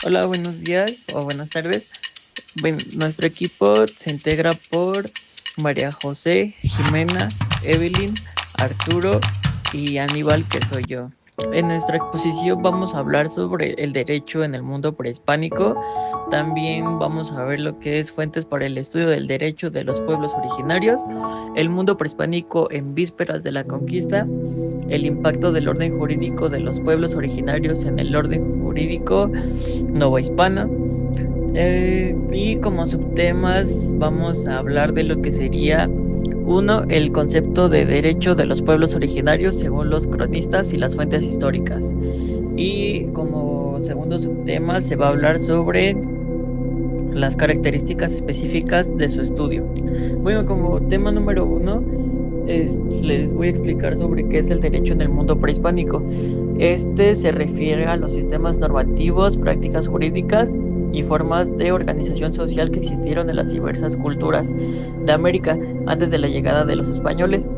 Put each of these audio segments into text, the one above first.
Hola, buenos días o buenas tardes. Nuestro equipo se integra por María José, Jimena, Evelyn, Arturo y Aníbal, que soy yo. En nuestra exposición vamos a hablar sobre el derecho en el mundo prehispánico. También vamos a ver lo que es fuentes para el estudio del derecho de los pueblos originarios, el mundo prehispánico en vísperas de la conquista, el impacto del orden jurídico de los pueblos originarios en el orden jurídico novohispano. Y como subtemas vamos a hablar de lo que sería uno, el concepto de derecho de los pueblos originarios según los cronistas y las fuentes históricas. Y como segundo subtema se va a hablar sobre las características específicas de su estudio. Bueno, como tema número uno, les voy a explicar sobre qué es el derecho en el mundo prehispánico. Este se refiere a los sistemas normativos, prácticas jurídicas y formas de organización social que existieron en las diversas culturas de América antes de la llegada de los españoles.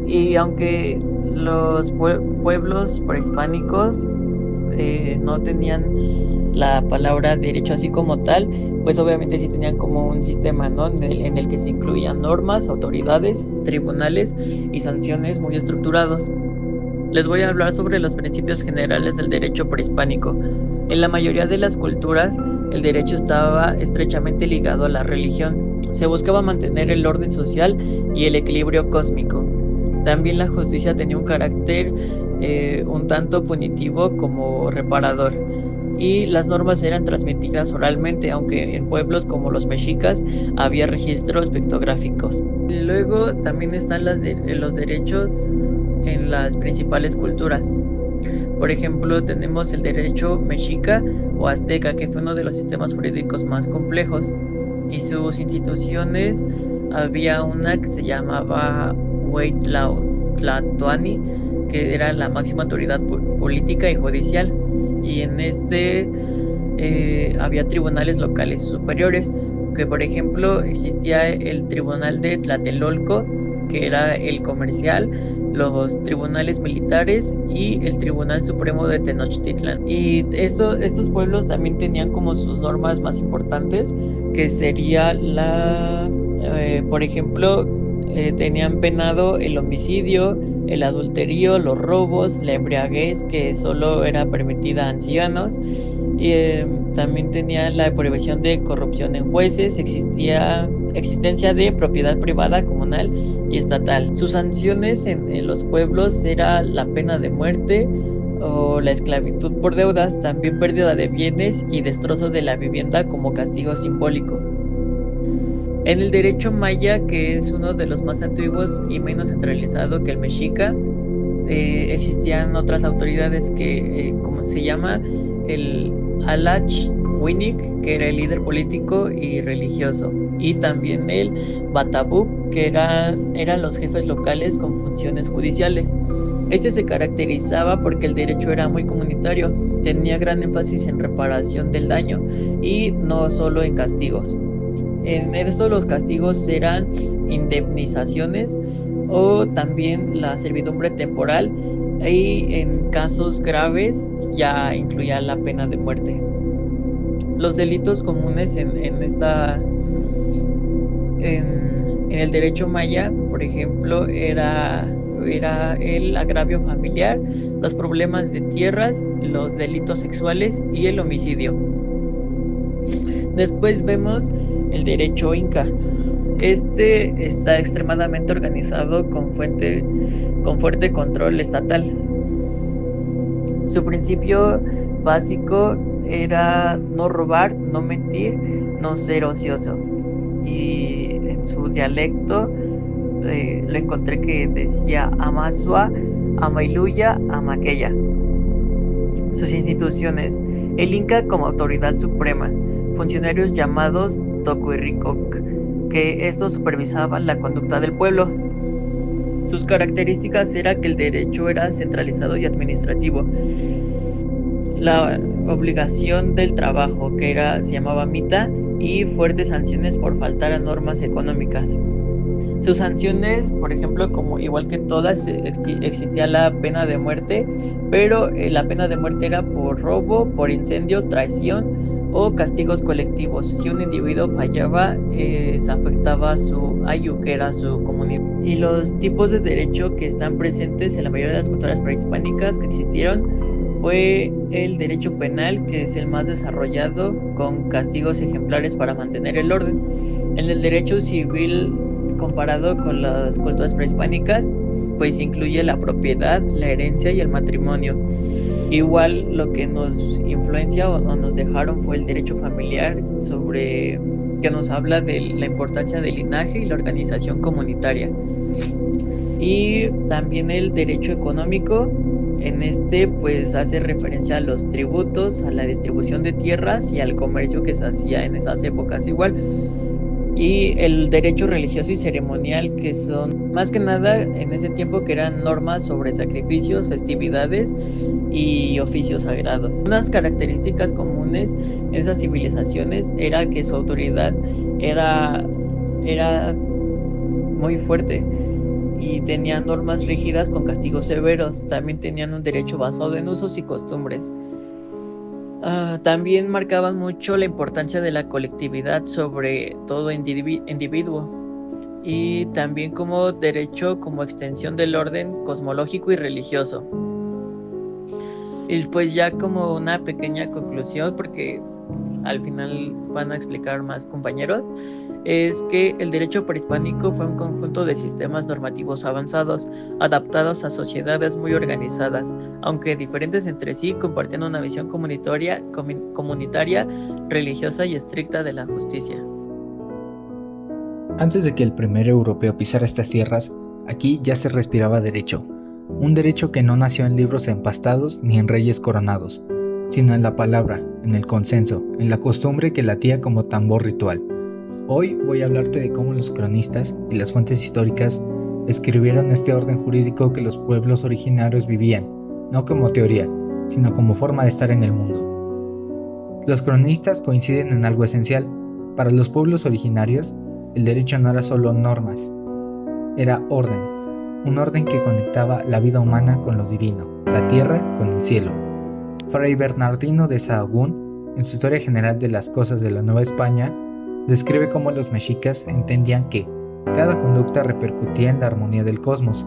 Y aunque los pueblos prehispánicos no tenían la palabra derecho así como tal, pues obviamente sí tenían como un sistema, ¿no? En el que se incluían normas, autoridades, tribunales y sanciones muy estructurados. Les voy a hablar sobre los principios generales del derecho prehispánico. En la mayoría de las culturas, el derecho estaba estrechamente ligado a la religión. Se buscaba mantener el orden social y el equilibrio cósmico. También la justicia tenía un carácter un tanto punitivo como reparador. Y las normas eran transmitidas oralmente, aunque en pueblos como los mexicas había registros pictográficos. Luego también están los derechos en las principales culturas. Por ejemplo, tenemos el derecho mexica o azteca, que fue uno de los sistemas jurídicos más complejos. Y sus instituciones, había una que se llamaba Hueytlatoani, que era la máxima autoridad política y judicial. Y en había tribunales locales superiores, que por ejemplo existía el tribunal de Tlatelolco, que era el comercial, los tribunales militares y el Tribunal Supremo de Tenochtitlan. Y estos pueblos también tenían como sus normas más importantes, que sería por ejemplo, tenían penado el homicidio, el adulterio, los robos, la embriaguez, que solo era permitida a ancianos. Y también tenía la prohibición de corrupción en jueces, existencia de propiedad privada, comunal y estatal. Sus sanciones en los pueblos era la pena de muerte o la esclavitud por deudas, también pérdida de bienes y destrozo de la vivienda como castigo simbólico. En el derecho maya, que es uno de los más antiguos y menos centralizado que el mexica, existían otras autoridades que, como se llama, el Alach Winik, que era el líder político y religioso, y también el Batabú, que eran los jefes locales con funciones judiciales. Este se caracterizaba porque el derecho era muy comunitario, tenía gran énfasis en reparación del daño y no solo en castigos. En esto los castigos eran indemnizaciones o también la servidumbre temporal, y en casos graves ya incluía la pena de muerte. Los delitos comunes en el derecho maya, por ejemplo, era el agravio familiar, los problemas de tierras, los delitos sexuales y el homicidio. Después vemos el derecho inca. Este está extremadamente organizado con fuerte control estatal. Su principio básico era no robar, no mentir, no ser ocioso. Y en su dialecto lo encontré que decía Amasua, Amailuya, Amaqueya. Sus instituciones: el Inca como autoridad suprema, funcionarios llamados Tocuirricoc, que estos supervisaban la conducta del pueblo. Sus características era que el derecho era centralizado y administrativo. La obligación del trabajo, que se llamaba mita, y fuertes sanciones por faltar a normas económicas. Sus sanciones, por ejemplo, como igual que todas, existía la pena de muerte, pero la pena de muerte era por robo, por incendio, traición, o castigos colectivos. Si un individuo fallaba, se afectaba a su ayu, que era su comunidad. Y los tipos de derecho que están presentes en la mayoría de las culturas prehispánicas que existieron fue el derecho penal, que es el más desarrollado, con castigos ejemplares para mantener el orden. En el derecho civil, comparado con las culturas prehispánicas, pues incluye la propiedad, la herencia y el matrimonio. Igual lo que nos influencia o nos dejaron fue el derecho familiar, que nos habla de la importancia del linaje y la organización comunitaria. Y también el derecho económico. En pues hace referencia a los tributos, a la distribución de tierras y al comercio que se hacía en esas épocas igual. Y el derecho religioso y ceremonial, que son más que nada en ese tiempo, que eran normas sobre sacrificios, festividades y oficios sagrados. Unas características comunes en esas civilizaciones era que su autoridad era muy fuerte y tenían normas rígidas con castigos severos. También tenían un derecho basado en usos y costumbres. También marcaban mucho la importancia de la colectividad sobre todo individuo, y también como derecho como extensión del orden cosmológico y religioso. Y pues ya como una pequeña conclusión, porque al final van a explicar más compañeros, es que el derecho prehispánico fue un conjunto de sistemas normativos avanzados, adaptados a sociedades muy organizadas, aunque diferentes entre sí, compartían una visión comunitaria, religiosa y estricta de la justicia. Antes de que el primer europeo pisara estas tierras, aquí ya se respiraba derecho, un derecho que no nació en libros empastados ni en reyes coronados, sino en la palabra, en el consenso, en la costumbre que latía como tambor ritual. Hoy voy a hablarte de cómo los cronistas y las fuentes históricas escribieron este orden jurídico que los pueblos originarios vivían, no como teoría, sino como forma de estar en el mundo. Los cronistas coinciden en algo esencial. Para los pueblos originarios, el derecho no era solo normas, era orden, un orden que conectaba la vida humana con lo divino, la tierra con el cielo. Fray Bernardino de Sahagún, en su Historia General de las Cosas de la Nueva España, describe cómo los mexicas entendían que cada conducta repercutía en la armonía del cosmos.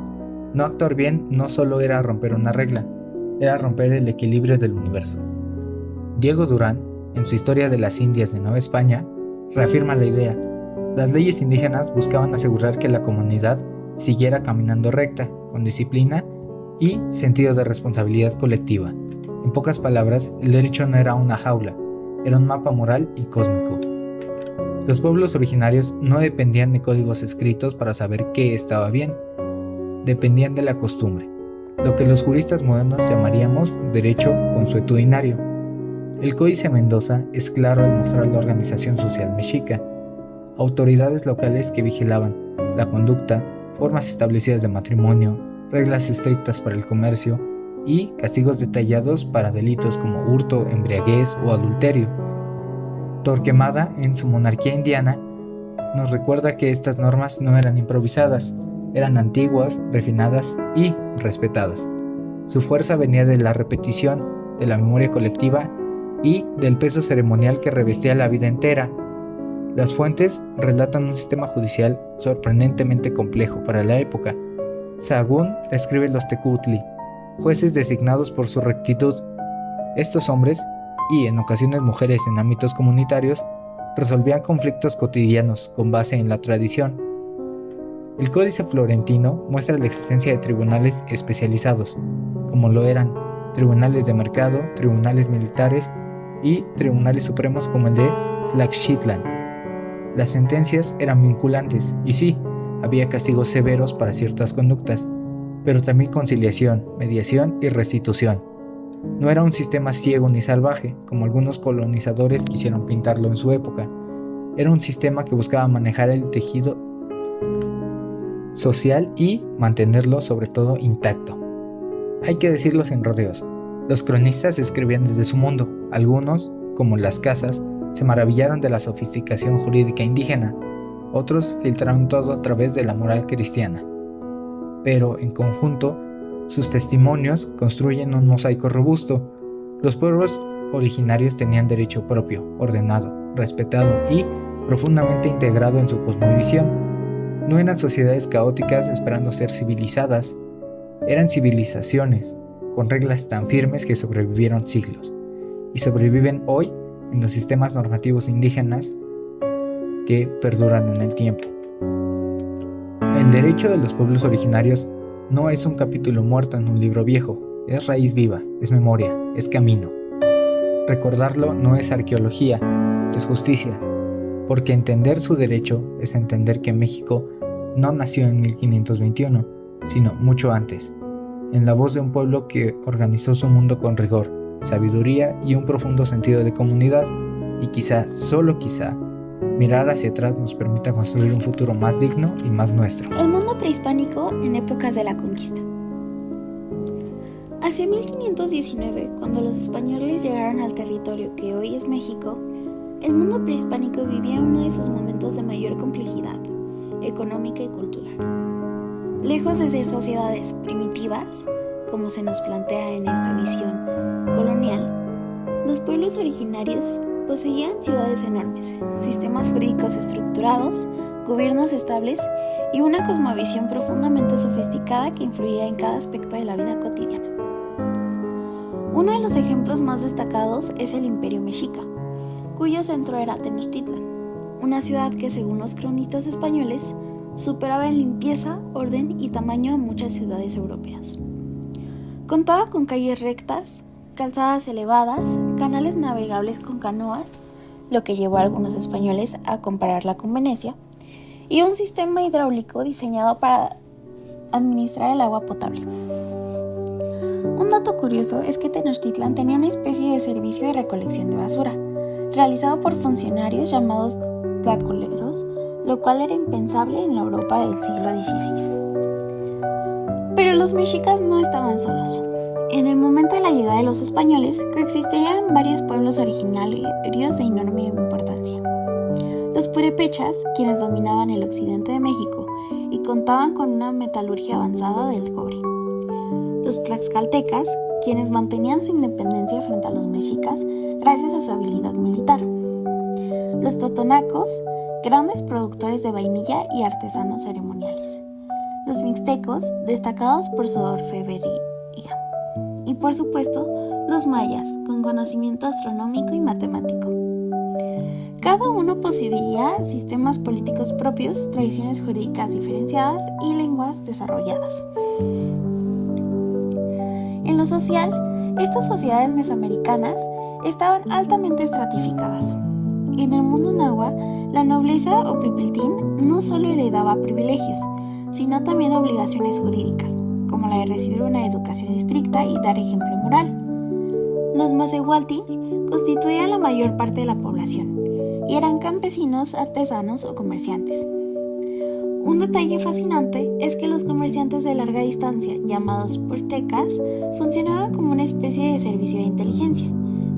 No actuar bien no solo era romper una regla, era romper el equilibrio del universo. Diego Durán, en su Historia de las Indias de Nueva España, reafirma la idea. Las leyes indígenas buscaban asegurar que la comunidad siguiera caminando recta, con disciplina y sentido de responsabilidad colectiva. En pocas palabras, el derecho no era una jaula, era un mapa moral y cósmico. Los pueblos originarios no dependían de códigos escritos para saber qué estaba bien, dependían de la costumbre, lo que los juristas modernos llamaríamos derecho consuetudinario. El Códice Mendoza es claro al mostrar la organización social mexica, autoridades locales que vigilaban la conducta, formas establecidas de matrimonio, reglas estrictas para el comercio y castigos detallados para delitos como hurto, embriaguez o adulterio. Torquemada, en su Monarquía Indiana, nos recuerda que estas normas no eran improvisadas, eran antiguas, refinadas y respetadas. Su fuerza venía de la repetición, de la memoria colectiva y del peso ceremonial que revestía la vida entera. Las fuentes relatan un sistema judicial sorprendentemente complejo para la época. Sahagún describe los tecutli, jueces designados por su rectitud. Estos hombres, y en ocasiones mujeres en ámbitos comunitarios, resolvían conflictos cotidianos con base en la tradición. El Códice Florentino muestra la existencia de tribunales especializados, como lo eran tribunales de mercado, tribunales militares y tribunales supremos como el de Tlaxchitlan. Las sentencias eran vinculantes y sí, había castigos severos para ciertas conductas, pero también conciliación, mediación y restitución. No era un sistema ciego ni salvaje, como algunos colonizadores quisieron pintarlo en su época. Era un sistema que buscaba manejar el tejido social y mantenerlo sobre todo intacto. Hay que decirlo sin rodeos. Los cronistas escribían desde su mundo. Algunos, como Las Casas, se maravillaron de la sofisticación jurídica indígena. Otros filtraron todo a través de la moral cristiana. Pero, en conjunto, sus testimonios construyen un mosaico robusto. Los pueblos originarios tenían derecho propio, ordenado, respetado y profundamente integrado en su cosmovisión. No eran sociedades caóticas esperando ser civilizadas, eran civilizaciones con reglas tan firmes que sobrevivieron siglos y sobreviven hoy en los sistemas normativos indígenas que perduran en el tiempo. El derecho de los pueblos originarios no es un capítulo muerto en un libro viejo, es raíz viva, es memoria, es camino. Recordarlo no es arqueología, es justicia, porque entender su derecho es entender que México no nació en 1521, sino mucho antes, en la voz de un pueblo que organizó su mundo con rigor, sabiduría y un profundo sentido de comunidad, y quizá, solo quizá, mirar hacia atrás nos permita construir un futuro más digno y más nuestro. El mundo prehispánico en épocas de la conquista. Hacia 1519, cuando los españoles llegaron al territorio que hoy es México, el mundo prehispánico vivía uno de sus momentos de mayor complejidad económica y cultural. Lejos de ser sociedades primitivas, como se nos plantea en esta visión colonial, los pueblos originarios poseían ciudades enormes, sistemas jurídicos estructurados, gobiernos estables y una cosmovisión profundamente sofisticada que influía en cada aspecto de la vida cotidiana. Uno de los ejemplos más destacados es el Imperio Mexica, cuyo centro era Tenochtitlan, una ciudad que, según los cronistas españoles, superaba en limpieza, orden y tamaño a muchas ciudades europeas. Contaba con calles rectas, calzadas elevadas, canales navegables con canoas, lo que llevó a algunos españoles a compararla con Venecia, y un sistema hidráulico diseñado para administrar el agua potable. Un dato curioso es que Tenochtitlan tenía una especie de servicio de recolección de basura, realizado por funcionarios llamados tlacoleros, lo cual era impensable en la Europa del siglo XVI. Pero los mexicas no estaban solos. En el momento de la llegada de los españoles, coexistirían varios pueblos originarios de enorme importancia. Los purépechas, quienes dominaban el occidente de México y contaban con una metalurgia avanzada del cobre. Los tlaxcaltecas, quienes mantenían su independencia frente a los mexicas gracias a su habilidad militar. Los totonacos, grandes productores de vainilla y artesanos ceremoniales. Los mixtecos, destacados por su orfebrería. Y por supuesto, los mayas, con conocimiento astronómico y matemático. Cada uno poseía sistemas políticos propios, tradiciones jurídicas diferenciadas y lenguas desarrolladas. En lo social, estas sociedades mesoamericanas estaban altamente estratificadas. En el mundo náhuatl, la nobleza o pipiltín no solo heredaba privilegios, sino también obligaciones jurídicas, como la de recibir una educación estricta y dar ejemplo moral. Los macehualtín constituían la mayor parte de la población y eran campesinos, artesanos o comerciantes. Un detalle fascinante es que los comerciantes de larga distancia, llamados portecas, funcionaban como una especie de servicio de inteligencia.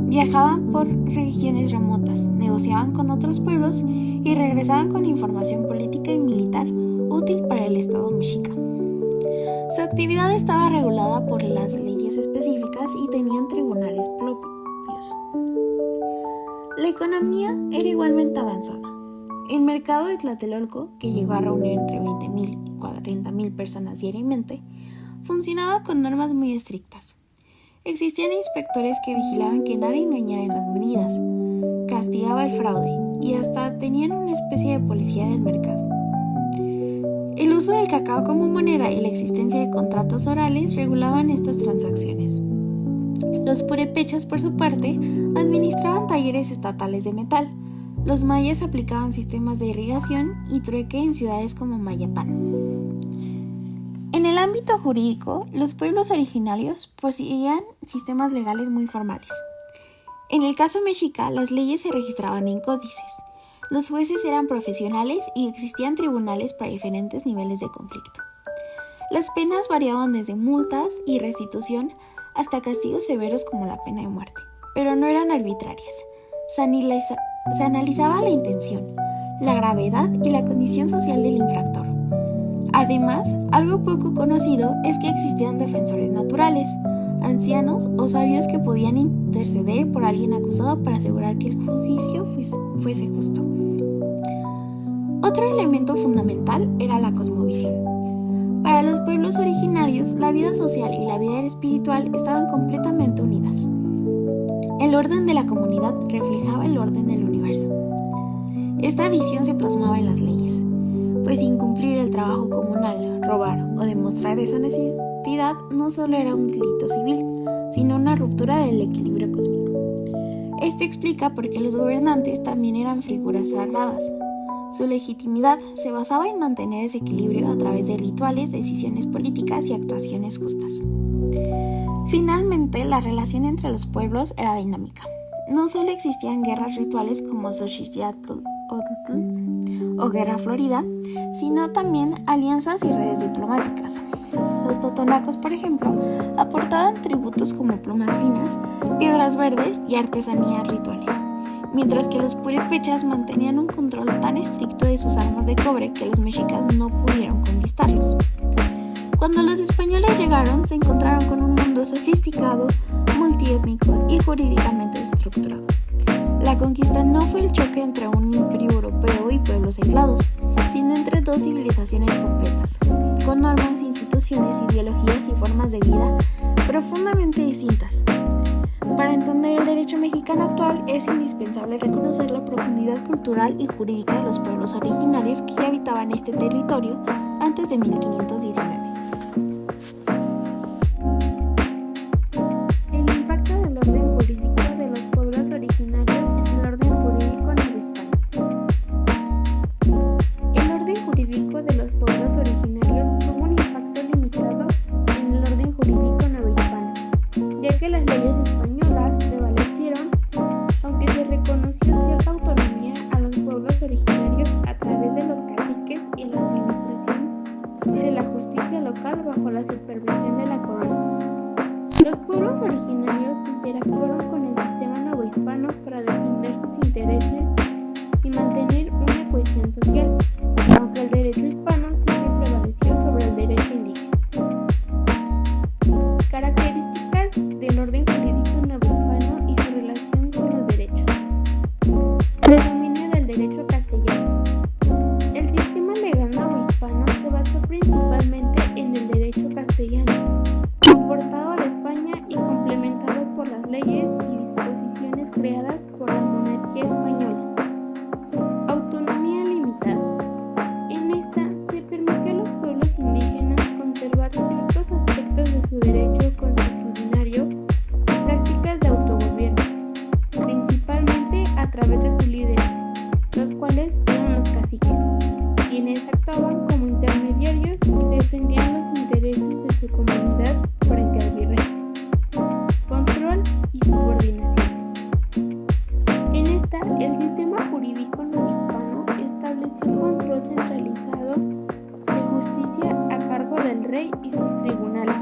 Viajaban por regiones remotas, negociaban con otros pueblos y regresaban con información política y militar útil para el Estado mexica. Su actividad estaba regulada por las leyes específicas y tenían tribunales propios. La economía era igualmente avanzada. El mercado de Tlatelolco, que llegó a reunir entre 20,000 y 40,000 personas diariamente, funcionaba con normas muy estrictas. Existían inspectores que vigilaban que nadie engañara en las medidas, castigaba el fraude y hasta tenían una especie de policía del mercado. El uso del cacao como moneda y la existencia de contratos orales regulaban estas transacciones. Los purépechas, por su parte, administraban talleres estatales de metal. Los mayas aplicaban sistemas de irrigación y trueque en ciudades como Mayapán. En el ámbito jurídico, los pueblos originarios poseían sistemas legales muy formales. En el caso mexica, las leyes se registraban en códices. Los jueces eran profesionales y existían tribunales para diferentes niveles de conflicto. Las penas variaban desde multas y restitución hasta castigos severos como la pena de muerte, pero no eran arbitrarias. Se analizaba la intención, la gravedad y la condición social del infractor. Además, algo poco conocido es que existían defensores naturales, ancianos o sabios que podían interceder por alguien acusado para asegurar que el juicio fuese justo. Otro elemento fundamental era la cosmovisión. Para los pueblos originarios, la vida social y la vida espiritual estaban completamente unidas. El orden de la comunidad reflejaba el orden del universo. Esta visión se plasmaba en las leyes, pues incumplir el trabajo comunal, robar o demostrar deshonestidad no solo era un delito civil, sino una ruptura del equilibrio cósmico. Esto explica por qué los gobernantes también eran figuras sagradas. Su legitimidad se basaba en mantener ese equilibrio a través de rituales, decisiones políticas y actuaciones justas. Finalmente, la relación entre los pueblos era dinámica. No solo existían guerras rituales como Xochitl o Guerra Florida, sino también alianzas y redes diplomáticas. Los totonacos, por ejemplo, aportaban tributos como plumas finas, piedras verdes y artesanías rituales, mientras que los purépechas mantenían un control tan estricto de sus armas de cobre que los mexicas no pudieron conquistarlos. Cuando los españoles llegaron, se encontraron con un mundo sofisticado, multiétnico y jurídicamente estructurado. La conquista no fue el choque entre un imperio europeo y pueblos aislados, sino entre dos civilizaciones completas, con normas, instituciones, ideologías y formas de vida profundamente distintas. Para entender el derecho mexicano actual es indispensable reconocer la profundidad cultural y jurídica de los pueblos originarios que ya habitaban este territorio antes de 1519. El impacto del orden jurídico de los pueblos originarios en el orden jurídico novohispano. El orden jurídico de los pueblos originarios tuvo un impacto limitado en el orden jurídico novohispano, ya que las leyes españolas prevalecieron, aunque se reconoció cierta autonomía a los pueblos originarios a través de los caciques y la administración de la justicia local bajo la supervisión de la corona. Los pueblos originarios interactuaron con el sistema novohispano para defender sus intereses y mantener una cohesión social, aunque el derecho hispano siempre prevaleció sobre el derecho indígena. Características del orden jurídico novohispano y su relación con los derechos. Predominio del derecho castellano. El sistema legal novohispano se basó principalmente en el derecho castellano, importado a la España y complementado por las leyes y disposiciones creadas por la monarquía española. Autonomía limitada. En esta se permitió a los pueblos indígenas conservar ciertos aspectos de su derecho consuetudinario y prácticas de autogobierno, principalmente a través de sus líderes, los cuales eran los caciques, quienes actuaban como intermediarios y defendían los intereses de su comunidad frente al virrey. Control y subordinación. En esta, el sistema jurídico novohispano estableció un control centralizado de justicia a cargo del rey y sus tribunales,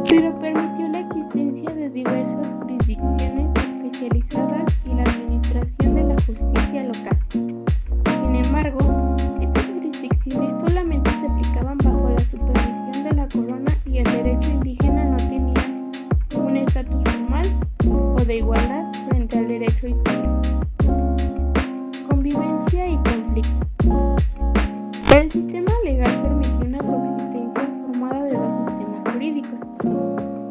pero permitió la existencia de diversas jurisdicciones especializadas y la administración de la justicia local. Sin embargo, estas jurisdicciones solamente se aplicaban bajo la supervisión de la corona y el derecho indígena no tenía un estatus formal o de igualdad frente al derecho hispano. Convivencia y conflictos. El sistema legal permitió una coexistencia formada de dos sistemas jurídicos,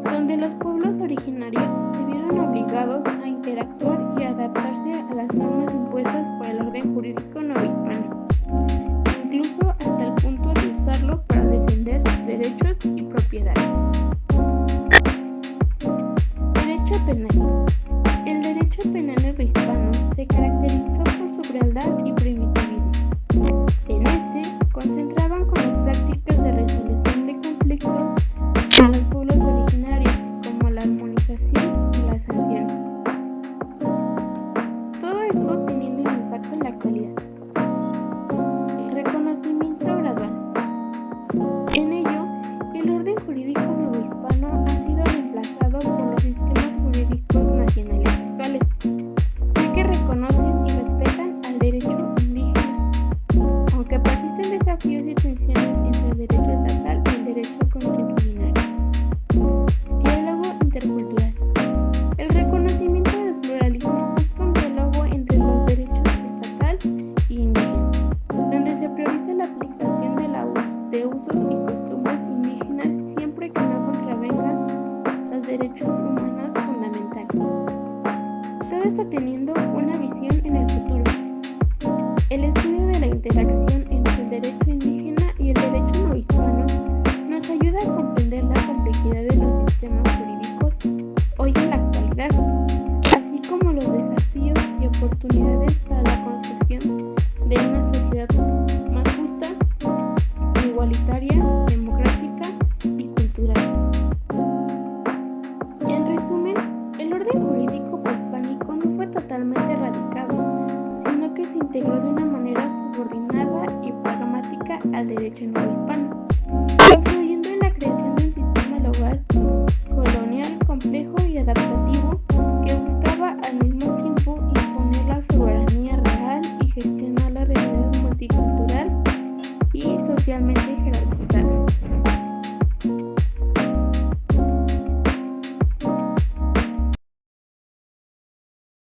donde los pueblos originarios se vieron obligados a interactuar y adaptarse a las normas impuestas por el orden jurídico novohispano, incluso hasta el punto de usarlo para defender sus derechos y propiedades. Derecho penal. El derecho penal novohispano se caracterizó por su frialdad y primitivismo. En este, concentraban con las prácticas de resolución de conflictos en los pueblos originarios, como la armonización y la sanción. Todo esto teniendo un impacto en la actualidad. Reconocimiento gradual. En ello, el orden jurídico novohispano ha sido reemplazado por los sistemas jurídicos nacionales actuales, ya que reconocen y respetan al derecho indígena, aunque persisten desafíos y tensiones entre el derecho estatal y el derecho consuetudinario. Diálogo visión en el futuro. El estudio de la interacción entre el derecho indígena y el derecho no hispano nos ayuda a comprender la complejidad de los sistemas jurídicos hoy en la actualidad, así como los desafíos y oportunidades para la construcción de una sociedad más justa, igualitaria, democrática y cultural. En resumen, el orden jurídico prehispánico no fue totalmente erradicado, sino que se integró de una manera subordinada y pragmática al derecho no hispano.